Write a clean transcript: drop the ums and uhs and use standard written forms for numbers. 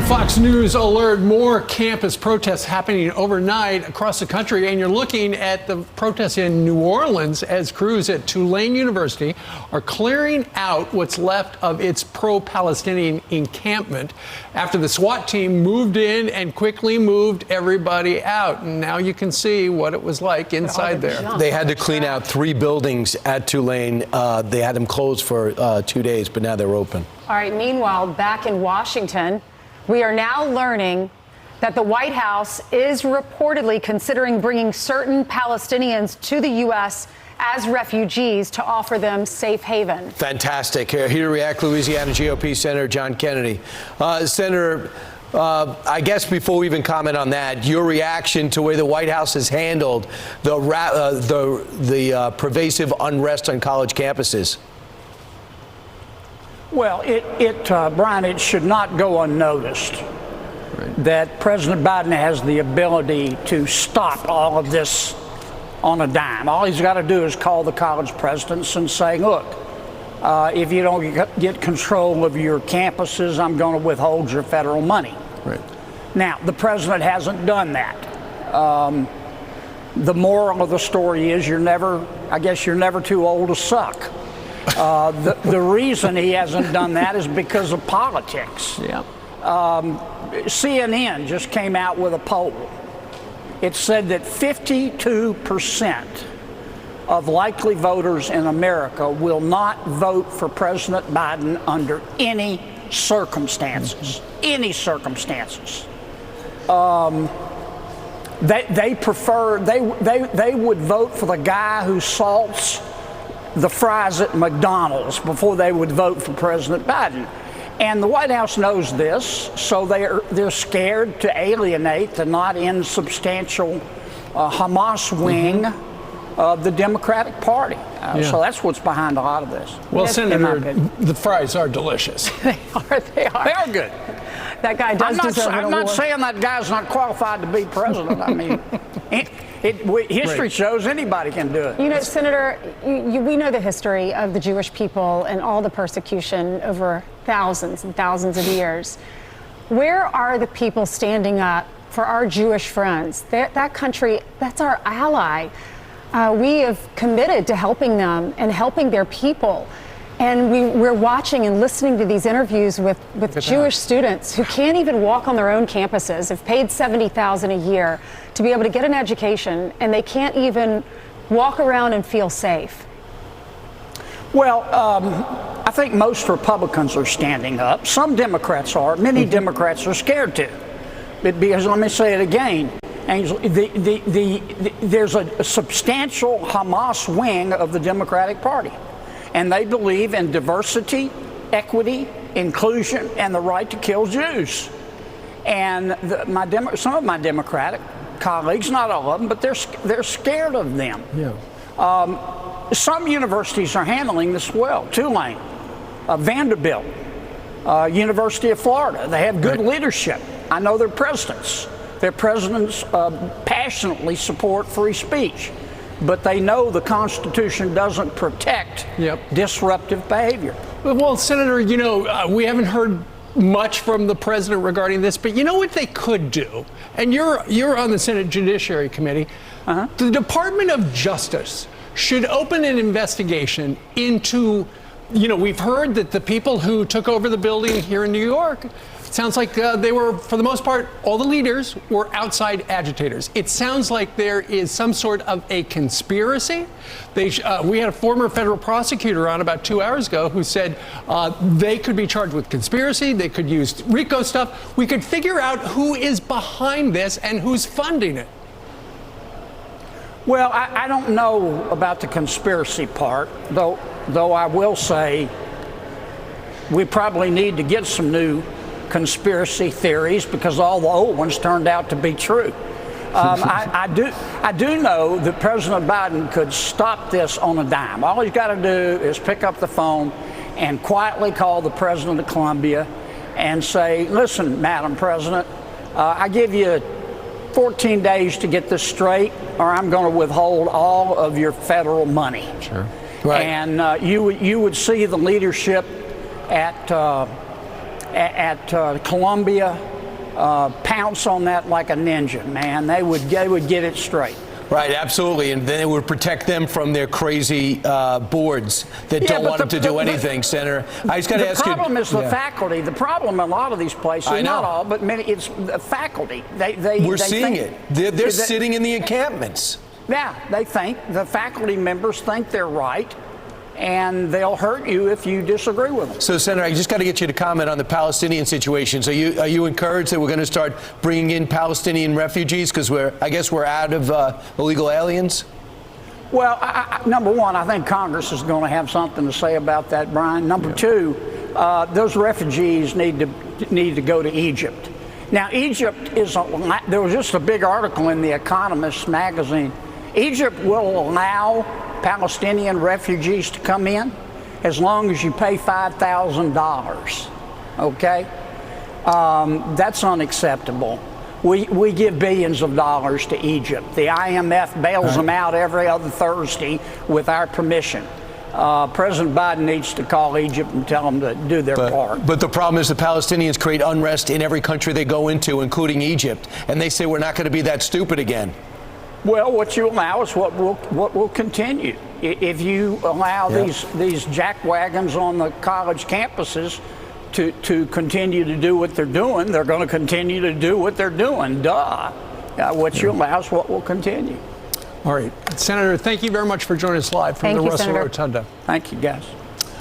Fox News alert, more campus protests happening overnight across the country, and you're looking at the protests in New Orleans as crews at Tulane University are clearing out what's left of its pro-Palestinian encampment after the SWAT team moved in and quickly moved everybody out. And now you can see what it was like inside there. They had to clean out 3 buildings at Tulane. They had them closed for 2 days, but now they're open. All right, meanwhile, back in Washington, we are now learning that the White House is reportedly considering bringing certain Palestinians to the U.S. as refugees to offer them safe haven. Fantastic. Here to react, Louisiana GOP Senator John Kennedy. Senator, I guess before we even comment on that, your reaction to the way the White House has handled the pervasive unrest on college campuses. Well, Brian, it should not go unnoticed that President Biden has the ability to stop all of this on a dime. All he's got to do is call the college presidents and say, look, if you don't get control of your campuses, I'm going to withhold your federal money. Right. Now, the president hasn't done that. The moral of the story is you're never too old to suck. The reason he hasn't done that is because of politics. Yeah. CNN just came out with a poll. It said that 52% of likely voters in America will not vote for President Biden under any circumstances. Any circumstances. They would vote for the guy who salts the fries at McDonald's before they would vote for President Biden. And the White House knows this, so they're scared to alienate the not insubstantial Hamas wing of the Democratic Party. So that's what's behind a lot of this. Well, Senator, the fries are delicious. They are. They are good. That guy does deserve an award. I'm not saying that guy's not qualified to be president. I mean, history shows anybody can do it. You know, Senator, we know the history of the Jewish people and all the persecution over thousands and thousands of years. Where are the people standing up for our Jewish friends? That country, that's our ally. We have committed to helping them and helping their people. And we're watching and listening to these interviews with Jewish students who can't even walk on their own campuses, have paid $70,000 a year to be able to get an education, and they can't even walk around and feel safe. Well, I think most Republicans are standing up. Some Democrats are. Many Democrats are scared to. Because, let me say it again, Angel, there's a substantial Hamas wing of the Democratic Party. And they believe in diversity, equity, inclusion, and the right to kill Jews. And some of my Democratic colleagues, not all of them, but they're scared of them. Yeah. Some universities are handling this well. Tulane, Vanderbilt, University of Florida. They have good leadership. I know their presidents. Their presidents passionately support free speech. But they know the Constitution doesn't protect disruptive behavior. Well, Senator, you know, we haven't heard much from the president regarding this, but you know what they could do? And you're on the Senate Judiciary Committee. The Department of Justice should open an investigation into, you know, we've heard that the people who took over the building here in New York, sounds like they were, for the most part, all the leaders were outside agitators. It sounds like there is some sort of a conspiracy. We had a former federal prosecutor on about 2 hours ago who said they could be charged with conspiracy. They could use RICO stuff. We could figure out who is behind this and who's funding it. Well, I don't know about the conspiracy part, though I will say we probably need to get some new conspiracy theories because all the old ones turned out to be true. I do know that President Biden could stop this on a dime. All he's got to do is pick up the phone and quietly call the president of Columbia and say, listen, Madam President, I give you 14 days to get this straight, or I'm going to withhold all of your federal money. Sure. Right. And you would see the leadership at Columbia pounce on that like a ninja, man. They would get it straight. Right, absolutely, and then it would protect them from their crazy boards that don't want them to do anything, Senator. I just got to ask you. The problem is the faculty. The problem in a lot of these places, not all, but many, it's the faculty. We're seeing it. They're sitting in the encampments. Yeah, they think, the faculty members think they're right, and they'll hurt you if you disagree with them. So, Senator, I just got to get you to comment on the Palestinian situation. So, are you encouraged that we're going to start bringing in Palestinian refugees because I guess we're out of illegal aliens? Well, number one, I think Congress is going to have something to say about that, Brian. Number two, those refugees need to go to Egypt. Now, Egypt there was just a big article in The Economist magazine. Egypt will allow Palestinian refugees to come in as long as you pay $5,000. Okay? That's unacceptable. We give billions of dollars to Egypt. The IMF bails them out every other Thursday with our permission. President Biden needs to call Egypt and tell them to do their part. But the problem is the Palestinians create unrest in every country they go into, including Egypt. And they say we're not going to be that stupid again. Well, what you allow is what will continue. If you allow these jackwagons on the college campuses to continue to do what they're doing, they're going to continue to do what they're doing. Duh. What you allow is what will continue. All right. Senator, thank you very much for joining us live from the Russell Rotunda. Thank you, guys.